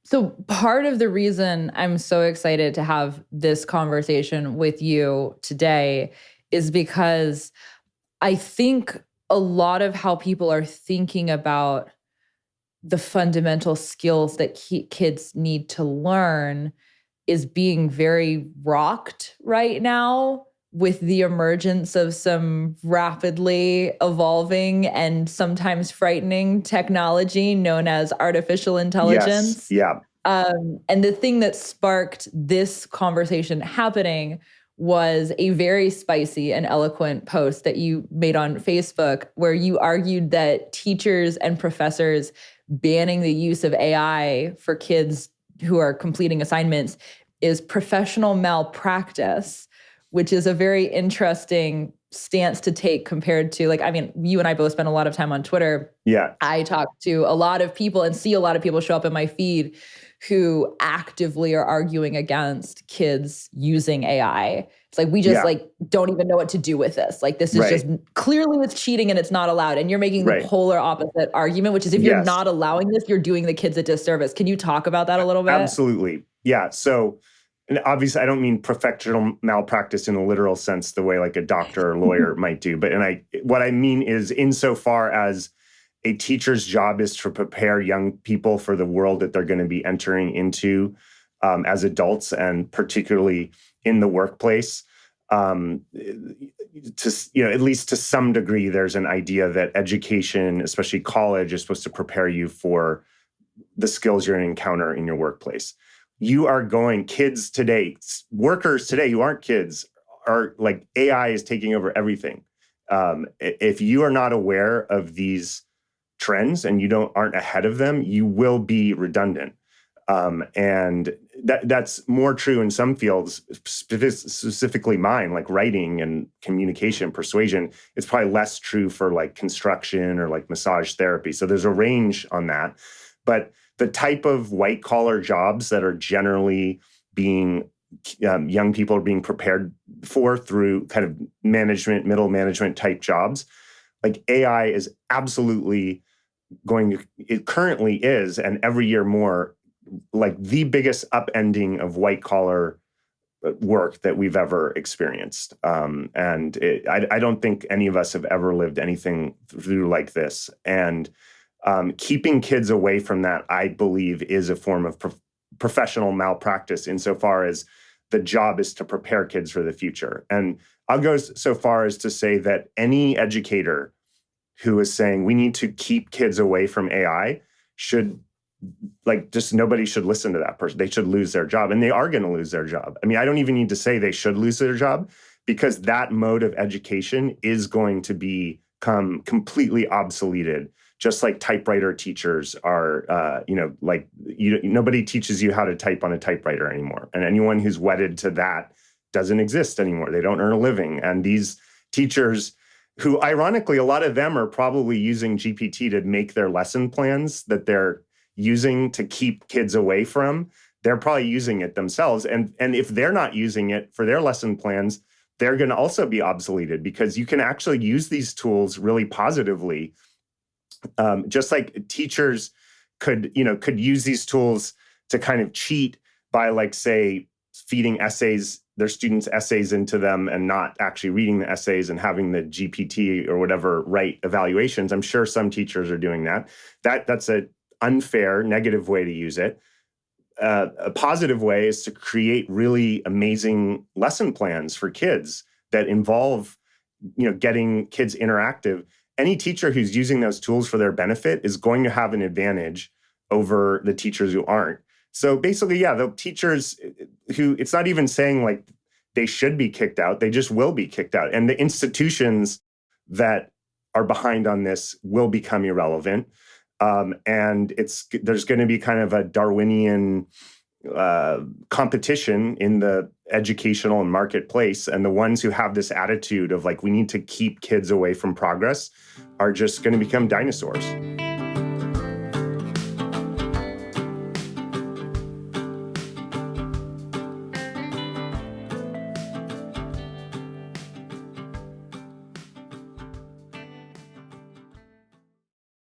So part of the reason I'm so excited to have this conversation with you today is because I think a lot of how people are thinking about the fundamental skills that kids need to learn is being very rocked right now with the emergence of some rapidly evolving and sometimes frightening technology known as artificial Yes. intelligence. Yeah. And the thing that sparked this conversation happening was a very spicy and eloquent post that you made on Facebook, where you argued that teachers and professors banning the use of AI for kids who are completing assignments is professional malpractice, which is a very interesting stance to take compared to, like, I mean, you and I both spend a lot of time on Twitter. Yeah. I talk to a lot of people and see a lot of people show up in my feed who actively are arguing against kids using AI. It's like, we just Yeah. like don't even know what to do with this. Like, this is just Right. clearly it's cheating and it's not allowed. And you're making the Right. polar opposite argument, which is if you're Yes. not allowing this, you're doing the kids a disservice. Can you talk about that a little bit? Absolutely. Yeah. So, and obviously, I don't mean professional malpractice in a literal sense, the way like a doctor or lawyer might do. But what I mean is, insofar as a teacher's job is to prepare young people for the world that they're going to be entering into as adults, and particularly in the workplace. At least to some degree, there's an idea that education, especially college, is supposed to prepare you for the skills you're going to encounter in your workplace. Kids today, workers today who aren't kids, are like, AI is taking over everything. If you are not aware of these trends and you aren't ahead of them, you will be redundant. And that's more true in some fields, specifically mine, like writing and communication, persuasion. It's probably less true for like construction or like massage therapy. So there's a range on that. But the type of white collar jobs that are generally being young people are being prepared for through kind of management, middle management type jobs, like AI is absolutely it currently is, and every year more, like the biggest upending of white collar work that we've ever experienced. I don't think any of us have ever lived anything through like this. And keeping kids away from that, I believe, is a form of professional malpractice insofar as the job is to prepare kids for the future. And I'll go so far as to say that any educator who is saying we need to keep kids away from AI should, like, just nobody should listen to that person. They should lose their job, and they are going to lose their job. I mean, I don't even need to say they should lose their job, because that mode of education is going to become completely obsoleted. Just like typewriter teachers are, nobody teaches you how to type on a typewriter anymore. And anyone who's wedded to that doesn't exist anymore. They don't earn a living. And these teachers, who ironically, a lot of them are probably using GPT to make their lesson plans that they're using to keep kids away from, they're probably using it themselves. And if they're not using it for their lesson plans, they're going to also be obsoleted, because you can actually use these tools really positively. Just like teachers could use these tools to kind of cheat by, like, say, feeding their students' essays into them and not actually reading the essays and having the GPT or whatever write evaluations. I'm sure some teachers are doing that. That's an unfair, negative way to use it. A positive way is to create really amazing lesson plans for kids that involve, getting kids interactive. Any teacher who's using those tools for their benefit is going to have an advantage over the teachers who aren't. So basically, yeah, the teachers who, it's not even saying like they should be kicked out, they just will be kicked out. And the institutions that are behind on this will become irrelevant. And there's going to be kind of a Darwinian competition in the educational and marketplace. And the ones who have this attitude of like, we need to keep kids away from progress are just going to become dinosaurs.